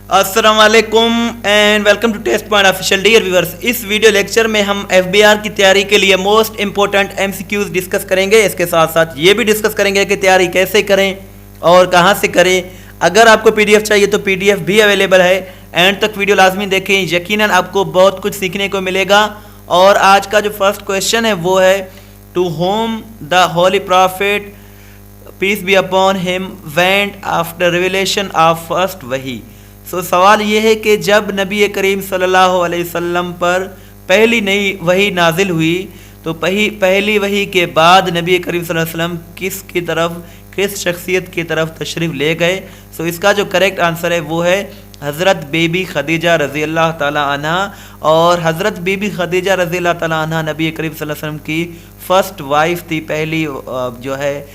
अस्सलाम वालेकुम and welcome to test point official. Dear viewers, इस वीडियो लेक्चर में हम एफबीआर की तैयारी के लिए मोस्ट इंपॉर्टेंट एमसीक्यूज डिस्कस करेंगे। इसके साथ साथ ये भी डिस्कस करेंगे कि तैयारी कैसे करें और कहां से करें। अगर आपको पीडीएफ चाहिए तो पीडीएफ भी अवेलेबल है। एंड तक वीडियो लाजमी देखें, यकीनन आपको बहुत कुछ सीखने को मिलेगा। और आज का जो फर्स्ट क्वेश्चन है वो है, to home the holy prophet peace be upon him went after revelation of first वही। सो सवाल ये है कि जब नबी करीम सल्लल्लाहु अलैहि वसल्लम पर पहली नई वही नाजिल हुई तो पहली वही के बाद नबी करीम सल्लल्लाहु अलैहि वसल्लम किस शख्सियत की तरफ तशरीफ़ ले गए। सो इसका जो करेक्ट आंसर है वो है हज़रत बीबी खदीजा रज़ी अल्लाह ताला अन्हा। और हज़रत बीबी खदीजा रज़ी अल्लाह ताला अन्हा नबी करीम सल्लल्लाहु अलैहि वसल्लम की फ़र्स्ट वाइफ थी, पहली जो है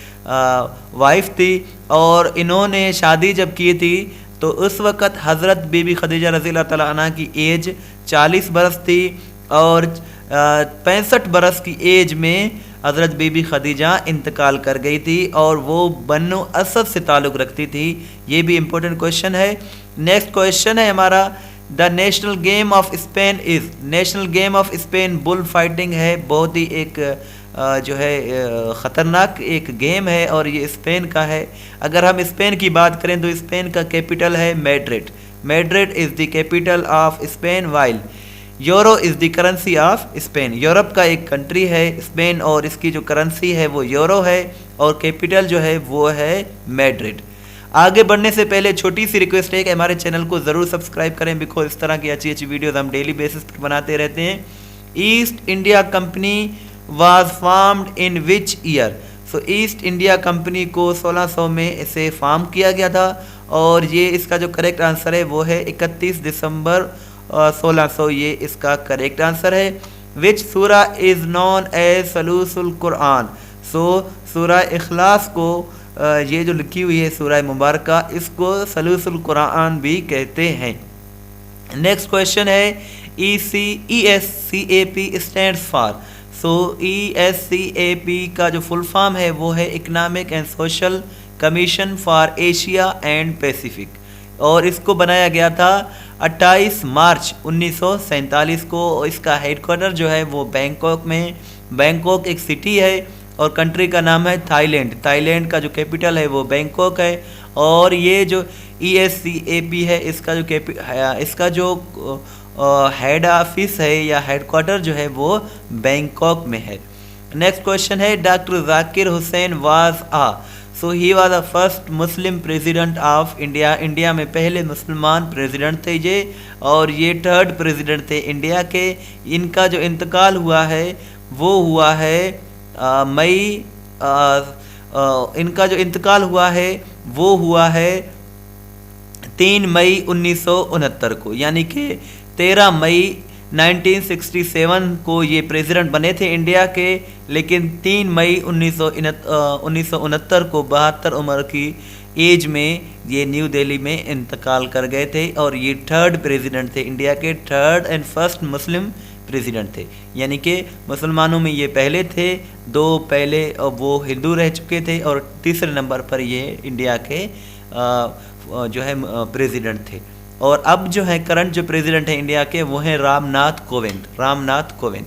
वाइफ थी। और इन्होंने शादी जब की थी तो उस वक़्त हज़रत बीबी खदीजा रज़ी अल्लाह ताला अन्हा की एज 40 बरस थी और 65 बरस की एज में हज़रत बीबी खदीजा इंतकाल कर गई थी और वो बन्नु असद से ताल्लुक़ रखती थी। ये भी इम्पोर्टेंट क्वेश्चन है। नेक्स्ट क्वेश्चन है हमारा, the national game of Spain is. National game of Spain bull fighting है। बहुत ही एक जो है ख़तरनाक एक गेम है और ये स्पेन का है। अगर हम स्पेन की बात करें तो स्पेन का कैपिटल है Madrid. Madrid is the capital of Spain, while euro is the currency of Spain. Europe का एक कंट्री है स्पेन और इसकी जो करेंसी है वो यूरो है और कैपिटल जो है वो है मैड्रिड। आगे बढ़ने से पहले छोटी सी रिक्वेस्ट है कि हमारे चैनल को ज़रूर सब्सक्राइब करें, बिकॉज इस तरह की अच्छी अच्छी वीडियोज़ हम डेली बेसिस पर बनाते रहते हैं। East India company was formed in which year? So east India company को 1600 में इसे फॉर्म किया गया था और ये इसका जो करेक्ट आंसर है वो है 31 दिसंबर 1600। ये इसका करेक्ट आंसर है। विच सूरा इज़ नॉन एज सलूसुल कुरान। सो सूरा इखलास को ये जो लिखी हुई है सूरा मुबारका, इसको सलूसुल कुरान भी कहते हैं। नेक्स्ट क्वेश्चन है, ESCAP stands for. So ESCAP का जो फुल फॉर्म है वो है economic and social commission for Asia and Pacific और इसको बनाया गया था 28 मार्च 1947 को। इसका हेडक्वार्टर जो है वो बैंकॉक में, बैंकॉक एक सिटी है और कंट्री का नाम है थाईलैंड। थाईलैंड का जो कैपिटल है वो बैंकॉक है। और ये जो ESCAP है इसका जो हेड ऑफिस है या हेडक्वार्टर जो है वो बैंकॉक में है। नेक्स्ट क्वेश्चन है, doctor Zakir Hussain was so he was the first Muslim president of India. India में पहले मुसलमान प्रेसिडेंट थे ये और ये थर्ड प्रेसिडेंट थे इंडिया के। इनका जो इंतकाल हुआ है वो हुआ है इनका जो इंतकाल हुआ है वो हुआ है 3 मई 1969 को, यानी कि 13 मई 1967 को ये प्रेसिडेंट बने थे इंडिया के। लेकिन 3 मई 1969 को 72 उम्र की एज में ये न्यू दिल्ली में इंतकाल कर गए थे और ये थर्ड प्रेसिडेंट थे इंडिया के, third and first Muslim president थे। यानी कि मुसलमानों में ये पहले थे, 2 पहले वो हिंदू रह चुके थे और तीसरे नंबर पर ये इंडिया के जो है प्रेसिडेंट थे। और अब जो है करंट जो प्रेसिडेंट है इंडिया के वो हैं Ramnath Kovind.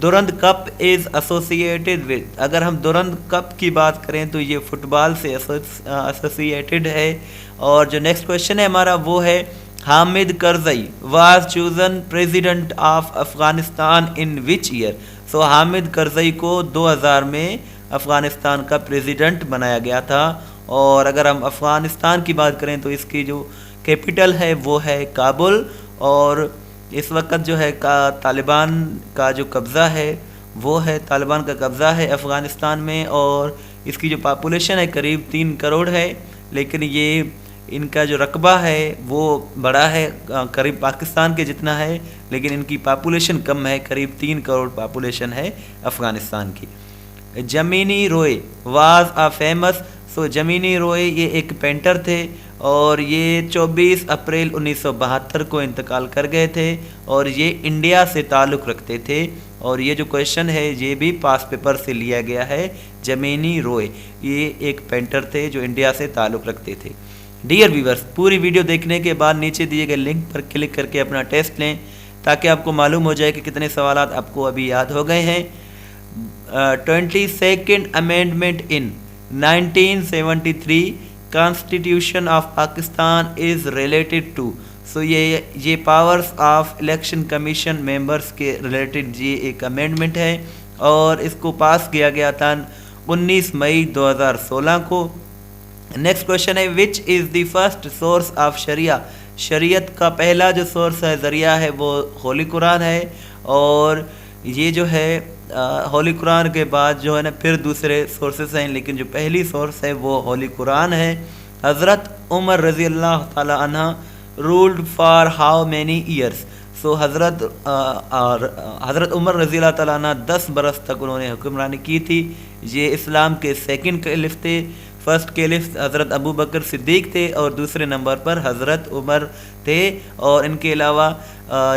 Durand cup is associated with. अगर हम दुरंत कप की बात करें तो ये फुटबॉल से एसोसिएटेड है। और जो नेक्स्ट क्वेश्चन है हमारा वो है, Hamid Karzai was chosen president of Afghanistan in which year. So Hamid Karzai को 2000 में अफ़गानिस्तान का प्रेसिडेंट बनाया गया था। और अगर हम अफ़गानिस्तान की बात करें तो इसकी जो कैपिटल है वो है काबुल और इस वक्त जो है तालिबान का जो कब्ज़ा है वो है, तालिबान का कब्ज़ा है अफ़गानिस्तान में। और इसकी जो पॉपुलेशन है करीब 3 करोड़ है, लेकिन ये इनका जो रकबा है वो बड़ा है, करीब पाकिस्तान के जितना है, लेकिन इनकी पॉपुलेशन कम है, करीब 3 करोड़ पॉपुलेशन है अफ़गानिस्तान की। जमीनी रोय वाज अ फेमस। सो जमीनी रोय ये एक पेंटर थे और ये 24 अप्रैल 1972 को इंतकाल कर गए थे और ये इंडिया से ताल्लुक़ रखते थे। और ये जो क्वेश्चन है ये भी पास पेपर से लिया गया है। जमीनी रोय ये एक पेंटर थे जो इंडिया से ताल्लुक़ रखते थे। डियर व्यूअर्स, पूरी वीडियो देखने के बाद नीचे दिए गए लिंक पर क्लिक करके अपना टेस्ट लें ताकि आपको मालूम हो जाए कि कितने सवाल आपको अभी याद हो गए हैं। 22nd amendment in 1973 constitution of Pakistan is related to. So ये powers of election commission members के रिलेटेड ये एक अमेंडमेंट है और इसको पास किया गया था 19 मई 2016 को। नेक्स्ट क्वेश्चन है which is the first source of sharia. शरीयत का पहला जो सोर्स है, ज़रिया है, वो होली कुरान है। और ये जो है होली कुरान के बाद जो है ना फिर दूसरे सोर्सेस हैं, लेकिन जो पहली सोर्स है वो होली कुरान है। हज़रत उमर रज़ी अल्लाह ताला अन्हा ruled for how many years. So हज़रत उमर रज़ी अल्लाह ताला अन्हा 10 बरस तक उन्होंने हुक्मरानी की थी। ये इस्लाम के सेकंड कैलिफ थे। फर्स्ट कैलिफ हज़रत अबू बकर सिद्दीक थे और दूसरे नंबर पर हज़रत उमर थे। और इनके अलावा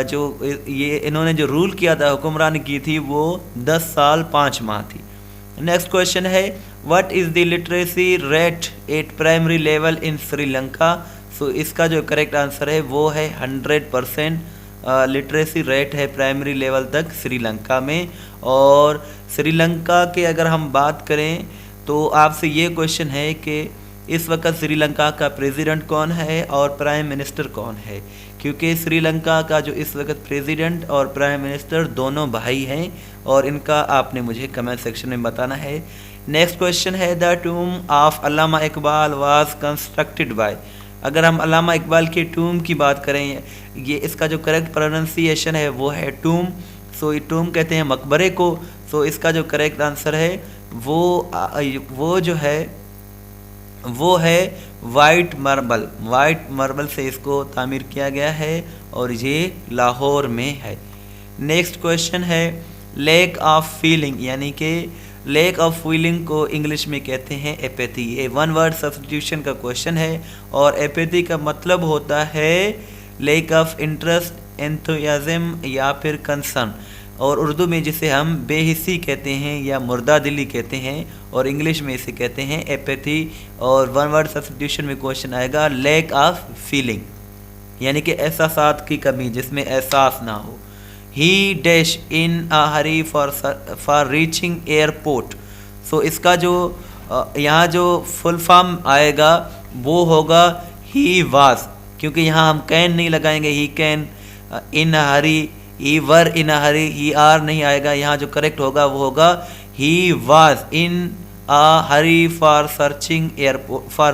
जो ये इन्होंने जो रूल किया था, हुक्मरानी की थी, वो 10 साल 5 माह थी। नेक्स्ट क्वेश्चन है what is the literacy rate at primary level in Sri Lanka. So इसका जो करेक्ट आंसर है वो है 100% लिटरेसी रेट है प्राइमरी लेवल तक श्रीलंका में। और श्रीलंका के अगर हम बात करें तो आपसे ये क्वेश्चन है कि इस वक्त श्रीलंका का प्रेसिडेंट कौन है और प्राइम मिनिस्टर कौन है, क्योंकि श्रीलंका का जो इस वक्त प्रेसिडेंट और प्राइम मिनिस्टर दोनों भाई हैं और इनका आपने मुझे कमेंट सेक्शन में बताना है। नेक्स्ट क्वेश्चन है the टूम of Allama Iqbal was constructed by. अगर हम अल्लामा इकबाल के टूम की बात करें, ये इसका जो करेक्ट प्रोनाउंसिएशन है वो है टूम। सो ये टूम कहते हैं मकबरे को। सो इसका जो करेक्ट आंसर है वो जो है वो है वाइट मार्बल। वाइट मार्बल से इसको तामीर किया गया है और ये लाहौर में है। नेक्स्ट क्वेश्चन है लैक ऑफ फीलिंग, यानी कि लैक ऑफ फीलिंग को इंग्लिश में कहते हैं एपैथी। ये वन वर्ड सब्स्टिट्यूशन का क्वेश्चन है और एपैथी का मतलब होता है लैक ऑफ इंटरेस्ट, एंथुसियाज्म या फिर कंसर्न। और उर्दू में जिसे हम बेहिसी कहते हैं या मुर्दा दिली कहते हैं और इंग्लिश में इसे कहते हैं एपैथी। और वन वर्ड सब्स्टिट्यूशन में क्वेश्चन आएगा लैक ऑफ फीलिंग, यानी कि एहसासात की कमी, जिसमें एहसास ना हो। He dash in a hurry for reaching airport. So इसका जो यहाँ जो फुल फॉर्म आएगा वो होगा ही वाज, क्योंकि यहाँ हम कैन नहीं लगाएंगे। He can in a Hari, he were in a Hari, he are नहीं आएगा। यहाँ जो करेक्ट होगा वो होगा he was in a hurry for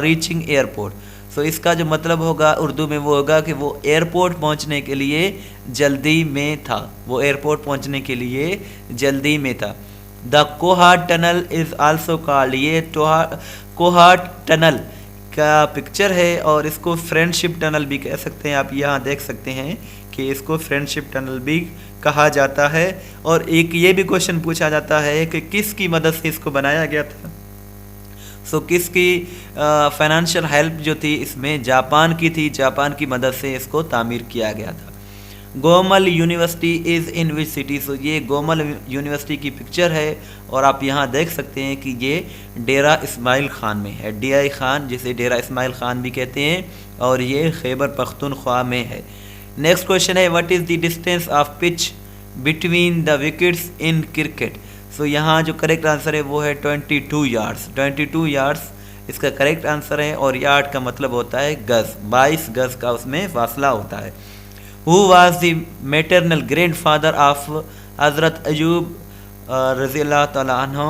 reaching airport. So इसका जो मतलब होगा उर्दू में वो होगा कि वो एयरपोर्ट पहुँचने के लिए जल्दी में था। वो एयरपोर्ट पहुँचने के लिए जल्दी में था। The Kohat tunnel is also called. ये कोहाट टनल का पिक्चर है और इसको फ्रेंडशिप टनल भी कह सकते हैं। आप यहाँ देख सकते हैं कि इसको फ्रेंडशिप टनल भी कहा जाता है। और एक ये भी क्वेश्चन पूछा जाता है कि किसकी मदद से इसको बनाया गया था। सो किसकी फाइनेंशियल हेल्प जो थी इसमें जापान की थी। जापान की मदद से इसको तामीर किया गया था। Gomal university is in which city. So ये गोमल यूनिवर्सिटी की पिक्चर है और आप यहाँ देख सकते हैं कि ये डेरा इस्माइल ख़ान में है। DI खान, जिसे डेरा इस्माइल ख़ान भी कहते हैं, और ये खैबर पख्तूनख्वा में है। नेक्स्ट क्वेश्चन है what is the distance of pitch between the wickets in cricket. So यहाँ जो करेक्ट आंसर है वो है 22 यार्ड्स। 22 यार्ड्स इसका करेक्ट आंसर है और यार्ड का मतलब होता है गज़। 22 गज़ का उसमें फासला होता है। Who was the maternal grand father of हज़रत अयूब रज़ी अल्लाह ताला अन्हु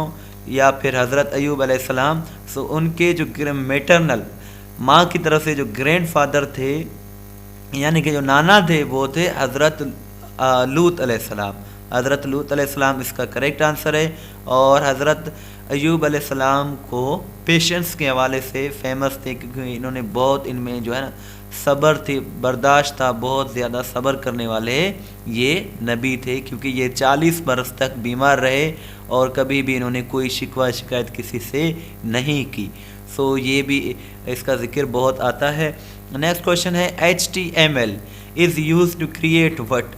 या फिर हज़रत अयूब अलैहिस्सलाम। सो उनके जो मैटरनल माँ की तरफ से जो ग्रैंड फादर थे, यानी कि जो नाना थे, वो थे हज़रत लूत अलैहिस्सलाम। हज़रत लूत अलैहिस्सलाम इसका करेक्ट आंसर है। और हज़रत अयूब अलैहिस्सलाम को पेशेंस के हवाले से फेमस थे, क्योंकि इन्होंने बहुत, इनमें जो है ना सब्र थी, बर्दाश्त था, बहुत ज़्यादा सब्र करने वाले ये नबी थे, क्योंकि ये 40 बरस तक बीमार रहे और कभी भी इन्होंने कोई शिकवा शिकायत किसी से नहीं की। सो ये भी इसका जिक्र बहुत आता है। नेक्स्ट क्वेश्चन है HTML is used to create what.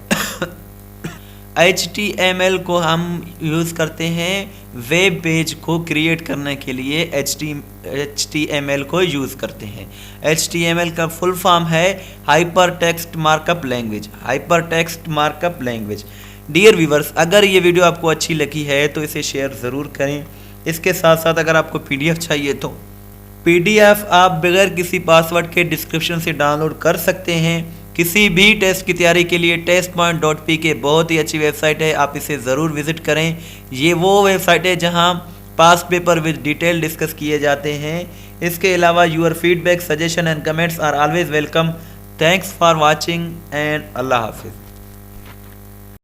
HTML को हम यूज़ करते हैं वेब पेज को क्रिएट करने के लिए। HTML को यूज़ करते हैं। HTML का फुल फॉर्म है hyper text markup language. Hyper text markup language. Dear viewers, अगर ये वीडियो आपको अच्छी लगी है तो इसे शेयर ज़रूर करें। इसके साथ साथ अगर आपको PDF चाहिए तो PDF आप बगैर किसी पासवर्ड के डिस्क्रिप्शन से डाउनलोड कर सकते हैं। किसी भी टेस्ट की तैयारी के लिए testpoint.pk बहुत ही अच्छी वेबसाइट है, आप इसे ज़रूर विज़िट करें। ये वो वेबसाइट है जहां past paper with detail discuss किए जाते हैं। इसके अलावा your feedback, suggestion and comments are always welcome. Thanks for watching and अल्लाह हाफिज़।